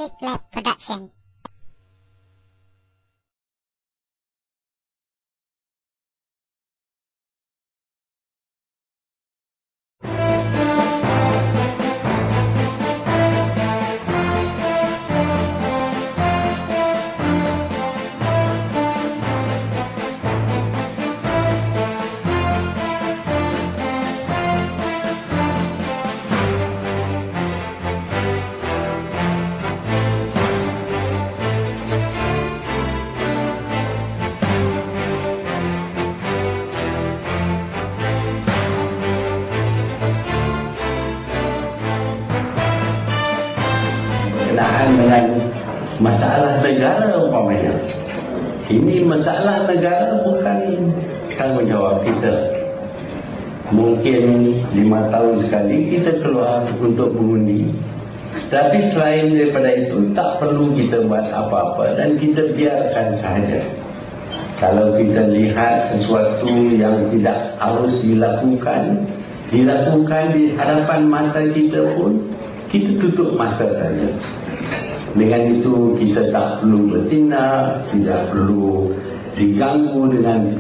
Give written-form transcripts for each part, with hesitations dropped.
Magic Lab Production. Berkenaan dengan masalah negara umpamanya. Ini masalah negara bukan tanggungjawab kita. Mungkin 5 tahun sekali kita keluar untuk mengundi. Tapi selain daripada itu tak perlu kita buat apa-apa dan kita biarkan sahaja. Kalau kita lihat sesuatu yang tidak harus dilakukan di hadapan mata kita pun, kita tutup mata saja. Dengan itu kita tak perlu bertindak, tidak perlu diganggu dengan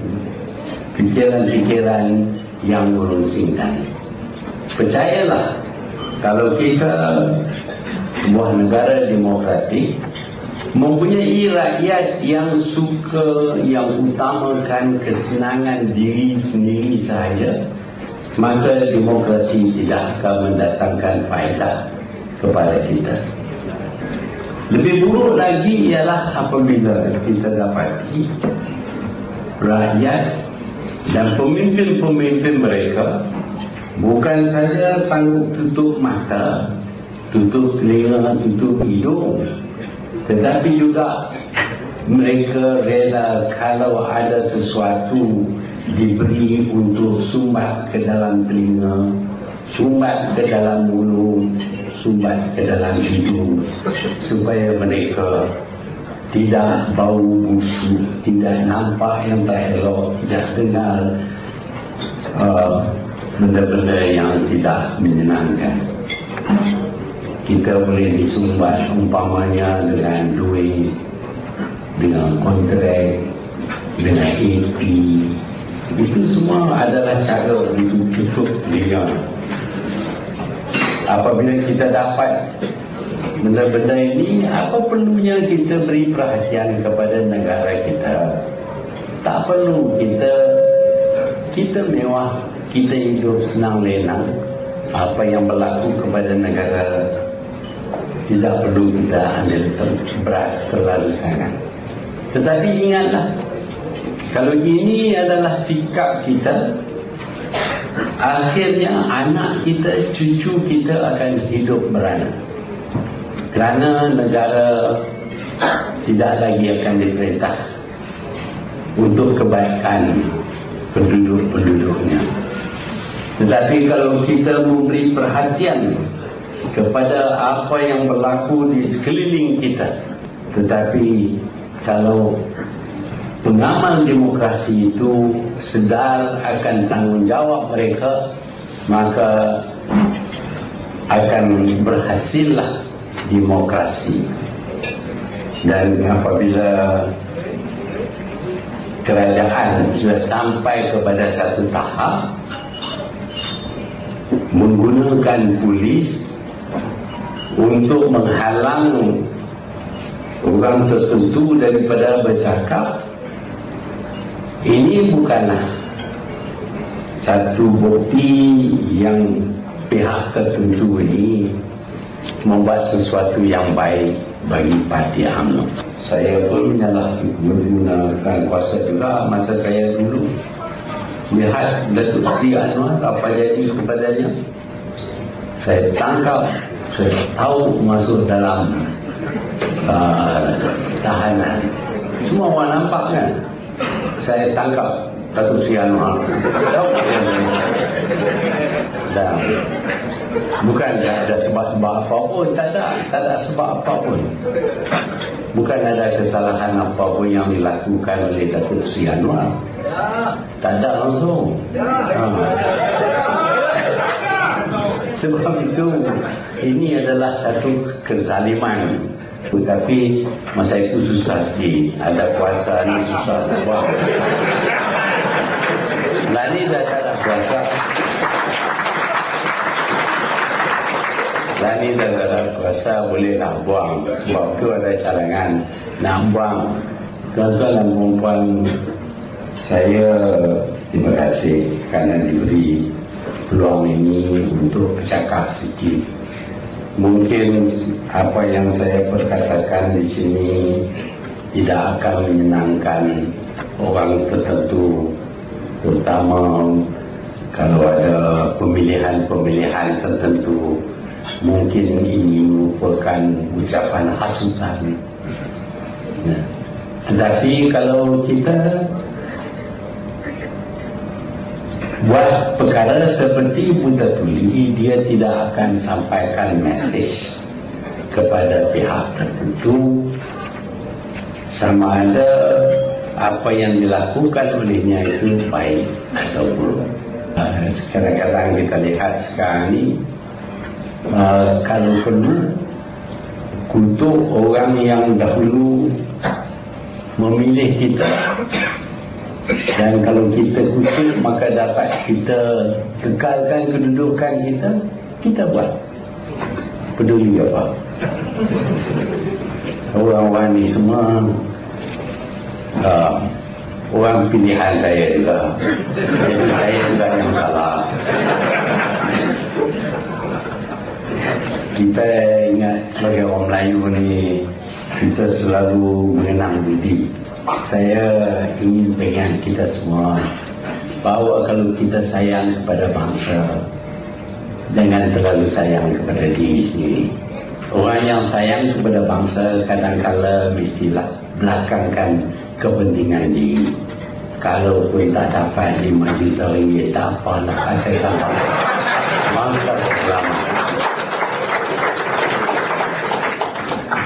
pikiran-pikiran yang merunsingkan. Percayalah, kalau kita sebuah negara demokratik mempunyai rakyat yang suka, yang utamakan kesenangan diri sendiri sahaja, maka demokrasi tidak akan mendatangkan faedah kepada kita. Lebih buruk lagi ialah apabila kita dapati rakyat dan pemimpin-pemimpin mereka bukan saja sanggup tutup mata, tutup telinga, tutup hidung, tetapi juga mereka rela kalau ada sesuatu diberi untuk sumbat ke dalam telinga, sumbat ke dalam mulut, sumbat ke dalam hidung, supaya mereka tidak bau busuk, tidak nampak yang tak elok, tidak dengar benda-benda yang tidak menyenangkan. Kita boleh disumbat umpamanya dengan duit, dengan kontrak, dengan AP. Itu semua adalah cara untuk tutup telinga. Apabila kita dapat benda-benda ini, apa perlunya kita beri perhatian kepada negara kita? Tak perlu kita mewah, kita hidup senang lenang. Apa yang berlaku kepada negara tidak perlu kita ambil berat terlalu sangat. Tetapi ingatlah, kalau ini adalah sikap kita, akhirnya anak kita, cucu kita akan hidup merana. Kerana negara tidak lagi akan diperintah untuk kebaikan penduduk-penduduknya. Tetapi kalau kita memberi perhatian kepada apa yang berlaku di sekeliling kita, tetapi kalau pengamal demokrasi itu sedar akan tanggungjawab mereka, maka akan berhasillah demokrasi. Dan apabila kerajaan sudah sampai kepada satu tahap menggunakan polis untuk menghalang orang tertentu daripada bercakap, ini bukanlah satu bukti yang pihak tertentu ini membuat sesuatu yang baik bagi parti UMNO. Saya pun menggunakan kuasa juga masa saya dulu. Lihat Datuk Seri Anwar apa jadi kepadanya. Saya tangkap, saya tahu masuk dalam tahanan. Semua orang nampak kan? Saya tangkap Datuk Seri Anwar. Dan bukan ada sebab-sebab apa pun, tak ada sebab apa pun. Bukan ada kesalahan apa pun yang dilakukan oleh Datuk Seri Anwar. Tak ada langsung. Sebab itu ini adalah satu kezaliman Tapi masa itu susah sikit, ada kuasa ni susah nak buat. Lah ni dah tak ada kuasa. Lah ni dah tak ada kuasa, boleh nak buang. Sebab tu ada cadangan nak buang. Tuan-tuan dan perempuan, saya terima kasih kerana diberi peluang ini untuk bercakap sikit. Mungkin apa yang saya perkatakan di sini tidak akan menyenangkan orang tertentu, terutama kalau ada pemilihan-pemilihan tertentu. Mungkin ini merupakan ucapan hasutan. Tetapi kalau kita buat perkara seperti Buddha Tuli, dia tidak akan sampaikan mesej kepada pihak tertentu, sama ada apa yang dilakukan olehnya itu baik atau buruk. Kadang-kadang kita lihat sekarang ini, kalau perlu kutuk orang yang dahulu memilih kita, dan kalau kita kutuk maka dapat kita kekalkan kedudukan kita, kita buat. Peduli apa? Orang-orang ni semua orang pilihan saya juga. Jadi saya juga yang salah. Kita ingat sebagai orang Melayu ni, kita selalu mengenang budi. Saya ingin pegang kita semua bahawa kalau kita sayang kepada bangsa, jangan terlalu sayang kepada diri sendiri. Orang yang sayang kepada bangsa kadang-kala mestilah belakangkan kepentingan diri. Kalau pun tak dapat 5 juta ringgit, tak apa, nak hasilkan bangsa selamat.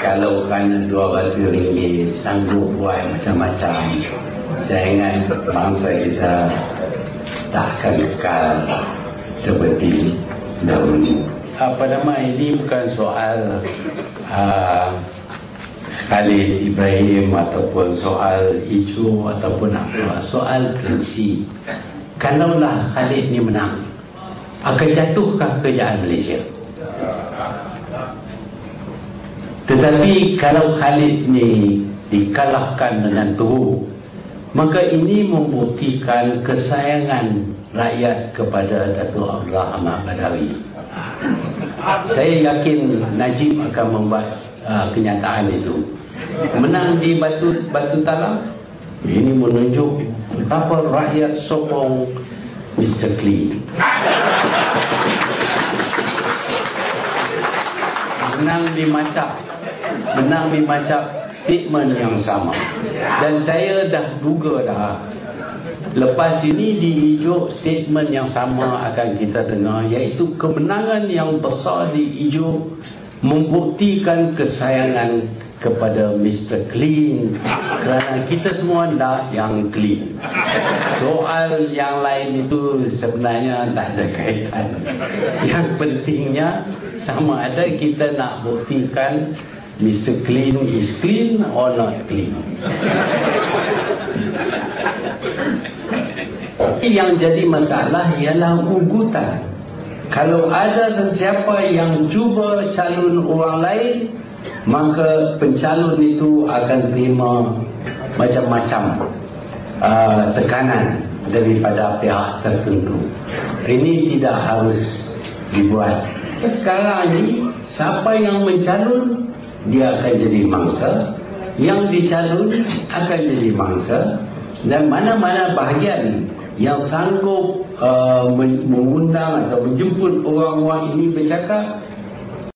Kalau kerana 200 ringgit sanggup buat macam-macam, saya ingat bangsa kita tak akan kekal seperti dahulu. Apa nama ini bukan soal Khalid Ibrahim ataupun soal isu ataupun apa, soal prinsip. Kalaulah Khalid ni menang, akan jatuhkah kerajaan Malaysia? Tetapi kalau Khalid ni dikalahkan dengan teruk, maka ini membuktikan kesayangan rakyat kepada Datuk Abdullah Ahmad Badawi. Saya yakin Najib akan membuat kenyataan itu. Menang di Batu Talang, ini menunjuk betapa rakyat sokong Mr. Clean. Menang di Macap, statement yang sama. Dan saya dah duga dah, lepas ini di Ijuk statement yang sama akan kita dengar, iaitu kemenangan yang besar di Ijuk membuktikan kesayangan kepada Mr. Clean, kerana kita semua nak yang clean. Soal yang lain itu sebenarnya tak ada kaitan. Yang pentingnya sama ada kita nak buktikan Mr. Clean is clean or not clean. Yang jadi masalah ialah ugutan. Kalau ada sesiapa yang cuba calon orang lain, maka pencalon itu akan terima macam-macam tekanan daripada pihak tertentu. Ini tidak harus dibuat. Sekarang ini siapa yang mencalon, dia akan jadi mangsa, yang dicalon akan jadi mangsa, dan mana-mana bahagian yang sanggup mengundang atau menjemput orang-orang ini bercakap,